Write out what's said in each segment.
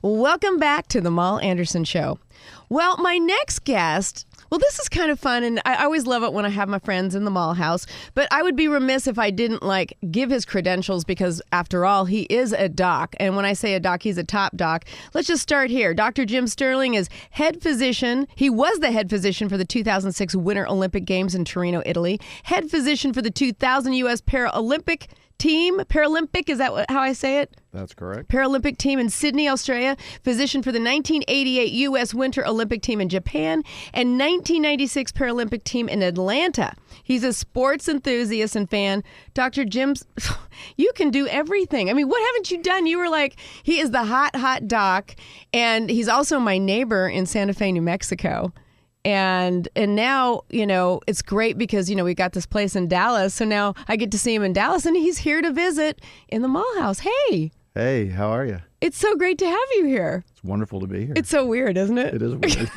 Welcome back to the Moll Anderson Show. Well, my next guest, this is kind of fun, and I always love it when I have my friends in the Moll house, but I would be remiss if I didn't, give his credentials because, after all, he is a doc, and when I say a doc, he's a top doc. Let's just start here. Dr. Jim Sterling is head physician. He was the head physician for the 2006 Winter Olympic Games in Torino, Italy, head physician for the 2000 U.S. Paralympic team. Paralympic, is that how I say it? That's correct. Paralympic team in Sydney, Australia. Physician for the 1988 U.S. Winter Olympic team in Japan and 1996 Paralympic team in Atlanta. He's a sports enthusiast and fan. Dr. Jim, you can do everything. I mean, what haven't you done? You were he is the hot doc, and he's also my neighbor in Santa Fe, New Mexico. And now, it's great because, we got this place in Dallas. So now I get to see him in Dallas, and he's here to visit in the Moll house. Hey. Hey, how are you? It's so great to have you here. It's wonderful to be here. It's so weird, isn't it? It is weird.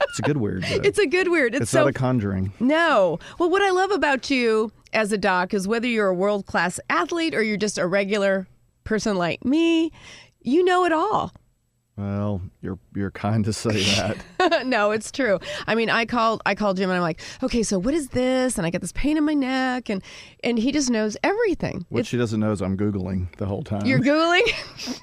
It's a good weird. Though. It's a good weird. It's not a conjuring. No. Well, what I love about you as a doc is whether you're a world-class athlete or you're just a regular person like me, you know it all. Well, you're kind to say that. No, it's true. I mean, I called Jim and I'm like, okay, so what is this? And I got this pain in my neck, and he just knows everything. What she doesn't know is I'm Googling the whole time. You're Googling?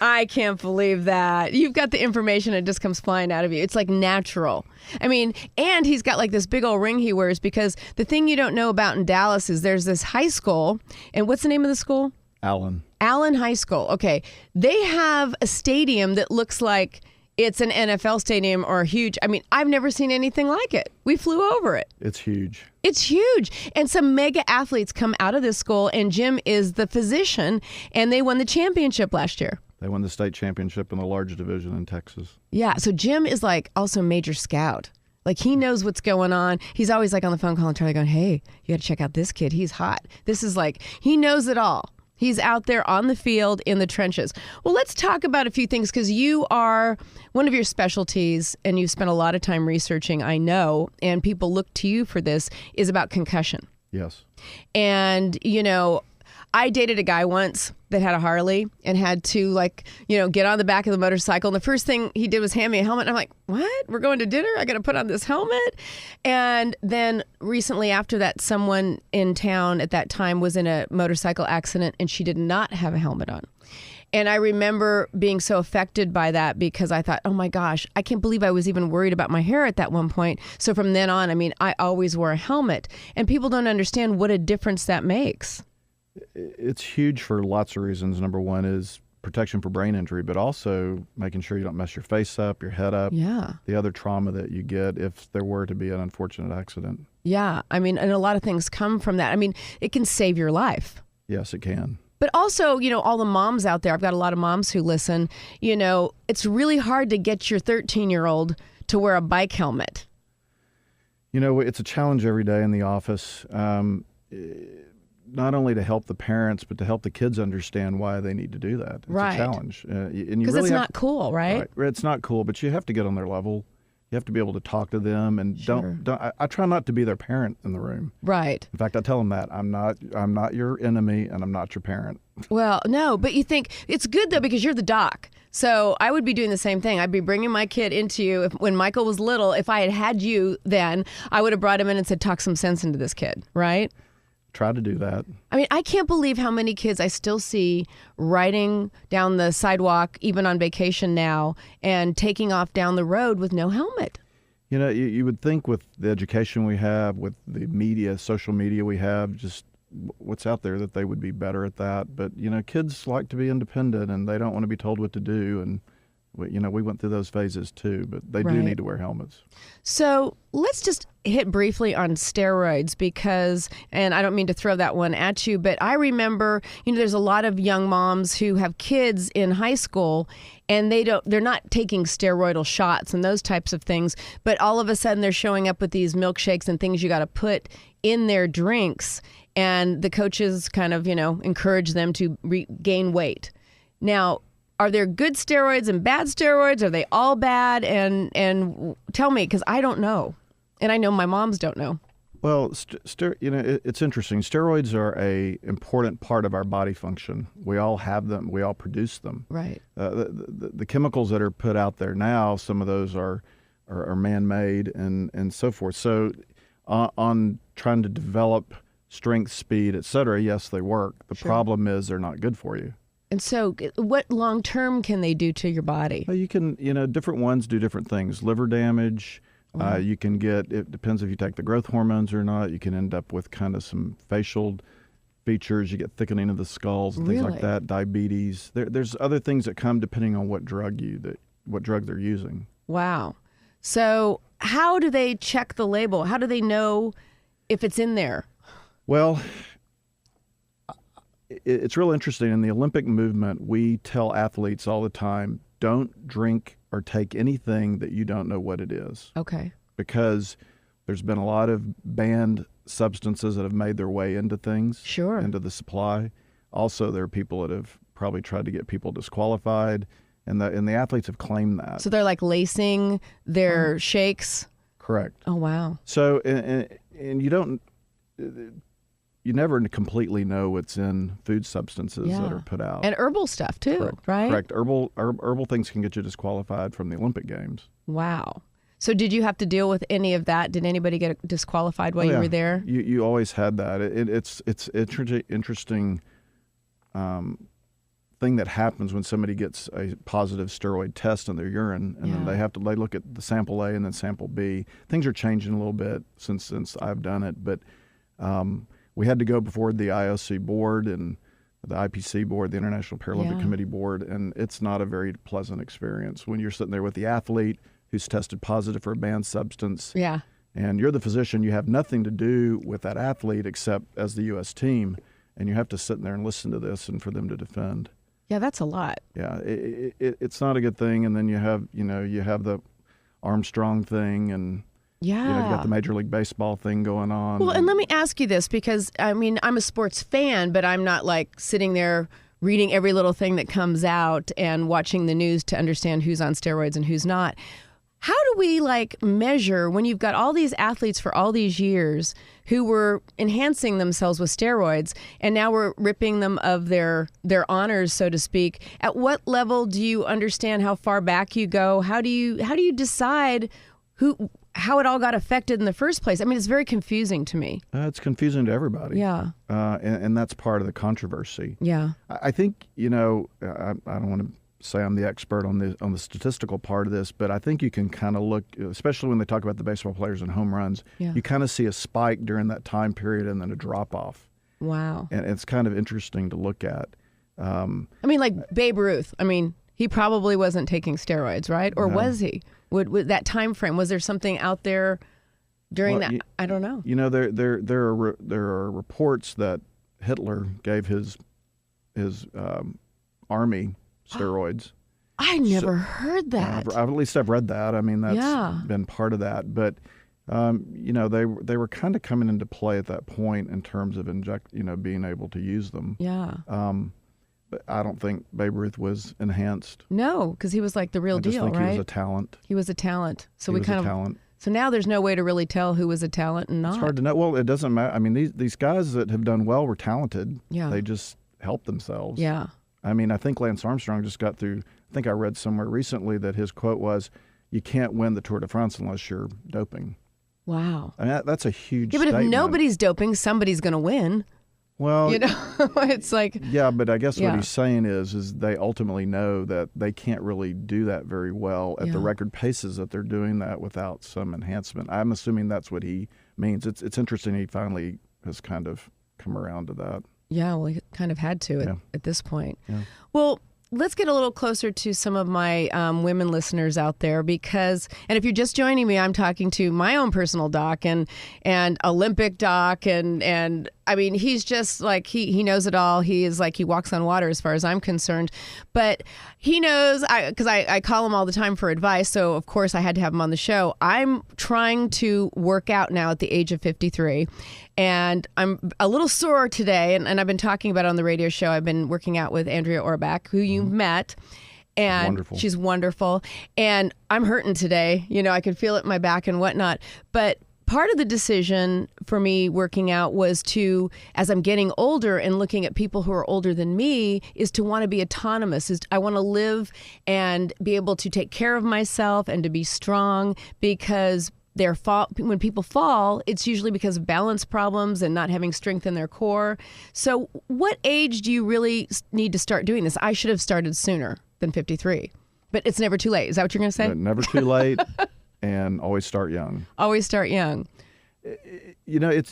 I can't believe that. You've got the information, it just comes flying out of you. It's natural. I mean, and he's got this big old ring he wears because the thing you don't know about in Dallas is there's this high school, and what's the name of the school? Allen High School. Okay. They have a stadium that looks like it's an NFL stadium or a huge. I mean, I've never seen anything like it. We flew over it. It's huge. It's huge. And some mega athletes come out of this school, and Jim is the physician, and they won the championship last year. They won the state championship in the large division in Texas. Yeah. So Jim is also major scout. He knows what's going on. He's always on the phone calling Charlie going, hey, you got to check out this kid. He's hot. This is he knows it all. He's out there on the field in the trenches. Well, let's talk about a few things because you are one of your specialties, and you've spent a lot of time researching, I know, and people look to you for this, is about concussion. Yes. And, I dated a guy once that had a Harley and had to get on the back of the motorcycle. And the first thing he did was hand me a helmet. And I'm like, what? We're going to dinner? I got to put on this helmet? And then recently after that, someone in town at that time was in a motorcycle accident and she did not have a helmet on. And I remember being so affected by that because I thought, oh my gosh, I can't believe I was even worried about my hair at that one point. So from then on, I always wore a helmet. And people don't understand what a difference that makes. It's huge for lots of reasons. Number one is protection for brain injury, but also making sure you don't mess your face up, your head up. Yeah. The other trauma that you get if there were to be an unfortunate accident. Yeah. And a lot of things come from that. It can save your life. Yes, it can. But also, all the moms out there, I've got a lot of moms who listen, it's really hard to get your 13-year-old to wear a bike helmet. It's a challenge every day in the office. Not only to help the parents, but to help the kids understand why they need to do that. It's right. a challenge. Because it's not cool, right? It's not cool, but you have to get on their level. You have to be able to talk to them, and sure. I try not to be their parent in the room. Right. In fact, I tell them that I'm not your enemy, and I'm not your parent. Well, no, but you think it's good though because you're the doc. So I would be doing the same thing. I'd be bringing my kid into you. When Michael was little, if I had you then, I would have brought him in and said, talk some sense into this kid, right? Try to do that. I can't believe how many kids I still see riding down the sidewalk, even on vacation now, and taking off down the road with no helmet. You would think with the education we have, with the media, social media we have, just what's out there, that they would be better at that. But, kids like to be independent, and they don't want to be told what to do. And, we went through those phases too, but they do need to wear helmets. So let's just hit briefly on steroids because, and I don't mean to throw that one at you, but I remember, there's a lot of young moms who have kids in high school and they're not taking steroidal shots and those types of things, but all of a sudden they're showing up with these milkshakes and things you got to put in their drinks, and the coaches kind of, encourage them to gain weight. Now, are there good steroids and bad steroids? Are they all bad? And tell me, because I don't know. And I know my moms don't know. Well, it's interesting. Steroids are a important part of our body function. We all have them. We all produce them. Right. The chemicals that are put out there now, some of those are man-made and so forth. So on trying to develop strength, speed, et cetera, yes, they work. The problem is they're not good for you. And so what long-term can they do to your body? Well, you can, different ones do different things. Liver damage. You can get, it depends if you take the growth hormones or not, you can end up with kind of some facial features. You get thickening of the skulls and things like that, diabetes. There's other things that come depending on what drug they're using. Wow. So how do they check the label? How do they know if it's in there? Well, it's real interesting. In the Olympic movement, we tell athletes all the time, don't drink or take anything that you don't know what it is. Okay. Because there's been a lot of banned substances that have made their way into things, into the supply. Also, there are people that have probably tried to get people disqualified, and the athletes have claimed that. So they're like lacing their shakes? Correct. Oh, wow. So, and you never completely know what's in food substances that are put out. And herbal stuff too, right? Correct. Herbal things can get you disqualified from the Olympic Games. Wow. So did you have to deal with any of that? Did anybody get disqualified while you were there? You always had that. It's interesting thing that happens when somebody gets a positive steroid test in their urine, and then they look at the sample A and then sample B. Things are changing a little bit since I've done it, but we had to go before the IOC board and the IPC board, the International Paralympic Committee board, and it's not a very pleasant experience when you're sitting there with the athlete who's tested positive for a banned substance. Yeah. And you're the physician. You have nothing to do with that athlete except as the U.S. team, and you have to sit in there and listen to this and for them to defend. Yeah, that's a lot. Yeah, it's not a good thing. And then you have the Armstrong thing, and you've got the Major League Baseball thing going on. Well, and let me ask you this, because I'm a sports fan, but I'm not like sitting there reading every little thing that comes out and watching the news to understand who's on steroids and who's not. How do we measure when you've got all these athletes for all these years who were enhancing themselves with steroids, and now we're ripping them of their honors, so to speak? At what level do you understand how far back you go? How do you decide how it all got affected in the first place? I mean, it's very confusing to me. It's confusing to everybody. Yeah. And that's part of the controversy. Yeah. I think, I don't want to say I'm the expert on the statistical part of this, but I think you can kind of look, especially when they talk about the baseball players and home runs, you kind of see a spike during that time period and then a drop off. Wow. And it's kind of interesting to look at. Like Babe Ruth. He probably wasn't taking steroids, right? Or was he? Would that time frame, was there something out there during that? I don't know. There are reports that Hitler gave his army steroids. I never heard that. At least I've read that. That's been part of that. But they were kind of coming into play at that point in terms of being able to use them. Yeah. But I don't think Babe Ruth was enhanced. No, because he was like the real deal, right? I just think he was a talent. He was a talent. So he was a talent. So now there's no way to really tell who was a talent and not. It's hard to know. Well, it doesn't matter. These guys that have done well were talented. Yeah. They just helped themselves. Yeah. I think Lance Armstrong just got through. I think I read somewhere recently that his quote was, "You can't win the Tour de France unless you're doping." Wow. That's a huge statement. But if nobody's doping, somebody's going to win. Well, it's like... Yeah, but I guess what he's saying is they ultimately know that they can't really do that very well at the record paces that they're doing that without some enhancement. I'm assuming that's what he means. It's interesting he finally has kind of come around to that. Yeah, well, he kind of had to at this point. Yeah. Well, let's get a little closer to some of my women listeners out there, because, and if you're just joining me, I'm talking to my own personal doc and Olympic doc, and he's just like, he knows it all. He is like, he walks on water as far as I'm concerned, but he knows, because I call him all the time for advice. So of course I had to have him on the show. I'm trying to work out now at the age of 53. And I'm a little sore today, and I've been talking about it on the radio show. I've been working out with Andrea Orbach, who you met, and she's wonderful. And I'm hurting today. I can feel it in my back and whatnot. But part of the decision for me working out was to, as I'm getting older and looking at people who are older than me, is to want to be autonomous. I want to live and be able to take care of myself and to be strong, because when people fall, it's usually because of balance problems and not having strength in their core. So what age do you really need to start doing this? I should have started sooner than 53, but it's never too late. Is that what you're going to say? Never too late, and always start young. Always start young. You know,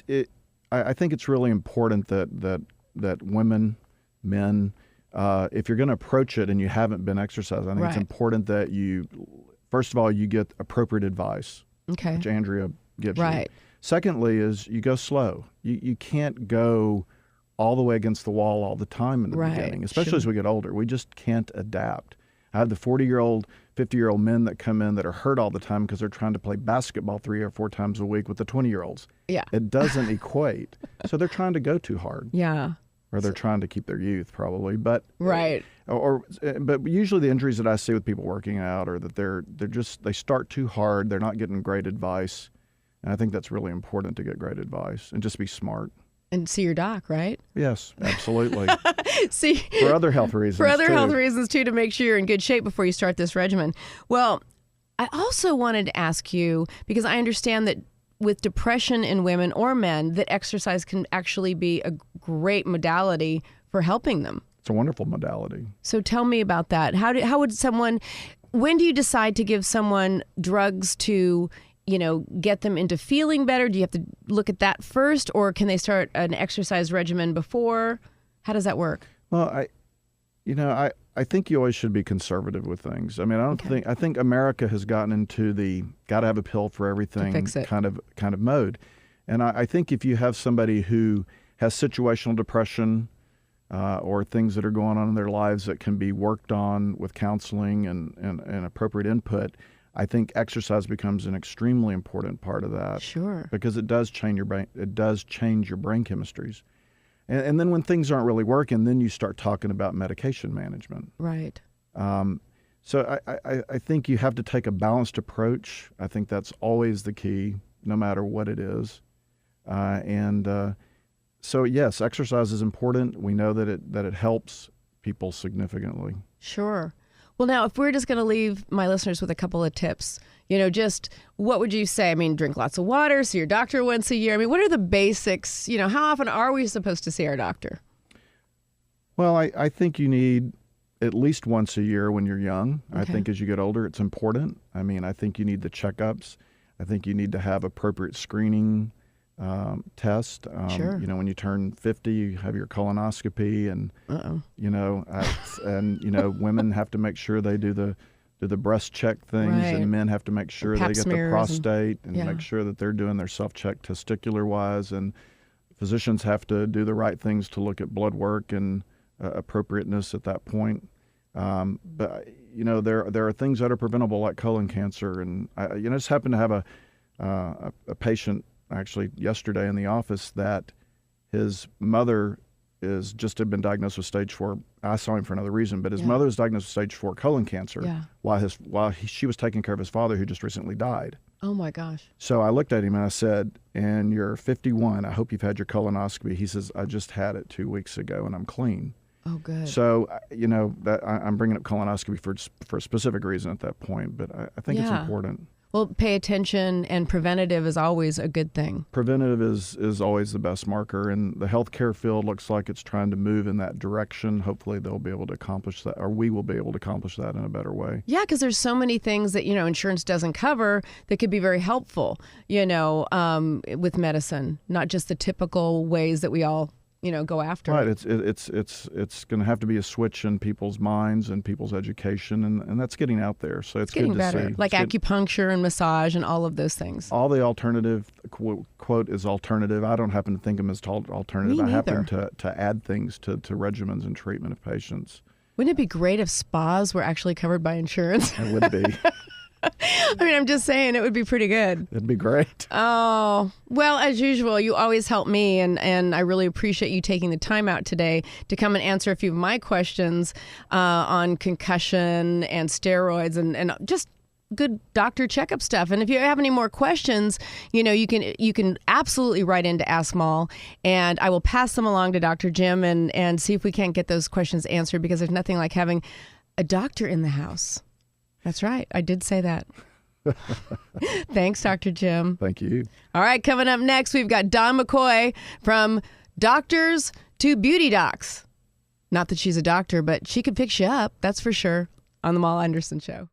I think it's really important that women, men, if you're going to approach it and you haven't been exercising, I think it's important that you, first of all, you get appropriate advice. Okay. Which Andrea gives you. Secondly is you go slow. You can't go all the way against the wall all the time in the beginning, especially as we get older. We just can't adapt. I have the 40-year-old, 50-year-old men that come in that are hurt all the time because they're trying to play basketball 3 or 4 times a week with the 20-year-olds. Yeah. It doesn't equate. So they're trying to go too hard. Yeah. Or they're trying to keep their youth, probably. But But usually the injuries that I see with people working out are that they start too hard. They're not getting great advice, and I think that's really important to get great advice and just be smart. And see your doc, right? Yes, absolutely. See, for other health reasons. For other health reasons too, to make sure you're in good shape before you start this regimen. Well, I also wanted to ask you, because I understand that with depression in women or men, that exercise can actually be a great modality for helping them. It's a wonderful modality. So tell me about that. When do you decide to give someone drugs to, get them into feeling better? Do you have to look at that first, or can they start an exercise regimen before? How does that work? Well, I think you always should be conservative with things. I mean, I think America has gotten into the got to have a pill for everything kind of mode. And I think if you have somebody who has situational depression or things that are going on in their lives that can be worked on with counseling and appropriate input, I think exercise becomes an extremely important part of that. Sure. Because it does change your brain. It does change your brain chemistries. And then when things aren't really working, then you start talking about medication management. Right. So I think you have to take a balanced approach. I think that's always the key, no matter what it is. So yes, exercise is important. We know that it helps people significantly. Sure. Well, now, if we're just going to leave my listeners with a couple of tips, just what would you say? I mean, drink lots of water, see your doctor once a year. I mean, what are the basics? How often are we supposed to see our doctor? Well, I think you need at least once a year when you're young. Okay. I think as you get older, it's important. I mean, I think you need the checkups. I think you need to have appropriate screening test. Sure. When you turn 50, you have your colonoscopy, and women have to make sure they do the breast check things, and men have to make sure they get the prostate and make sure that they're doing their self-check testicular wise, and physicians have to do the right things to look at blood work and appropriateness at that point. But there are things that are preventable, like colon cancer, and I just happened to have a patient actually yesterday in the office that his mother had been diagnosed with stage 4. I saw him for another reason, but his mother was diagnosed with stage 4 colon cancer while she was taking care of his father, who just recently died. Oh my gosh. So I looked at him and I said, "And you're 51. I hope you've had your colonoscopy." He says, "I just had it 2 weeks ago and I'm clean." Oh, good. So, that I'm bringing up colonoscopy for a specific reason at that point, but I think it's important. Well, pay attention, and preventative is always a good thing. Preventative is always the best marker, and the healthcare field looks like it's trying to move in that direction. Hopefully they'll be able to accomplish that, or we will be able to accomplish that in a better way. Yeah, because there's so many things that, insurance doesn't cover that could be very helpful, with medicine, not just the typical ways that we all go after. Right. It's going to have to be a switch in people's minds and people's education, and that's getting out there. So it's getting good better. to see. Like acupuncture and massage and all of those things. All the alternative quote is alternative. I don't happen to think of them as alternative. Me I happen neither. to add things to regimens and treatment of patients. Wouldn't it be great if spas were actually covered by insurance? It would be. I mean, I'm just saying it would be pretty good. It'd be great. Oh, well, as usual, you always help me, and I really appreciate you taking the time out today to come and answer a few of my questions on concussion and steroids and just good doctor checkup stuff. And if you have any more questions, you can absolutely write in to Ask Moll, and I will pass them along to Dr. Jim and see if we can't get those questions answered, because there's nothing like having a doctor in the house. That's right. I did say that. Thanks, Dr. Jim. Thank you. All right, coming up next, we've got Dawn McCoy from Doctors to Beauty Docs. Not that she's a doctor, but she could fix you up, that's for sure, on the Moll Anderson Show.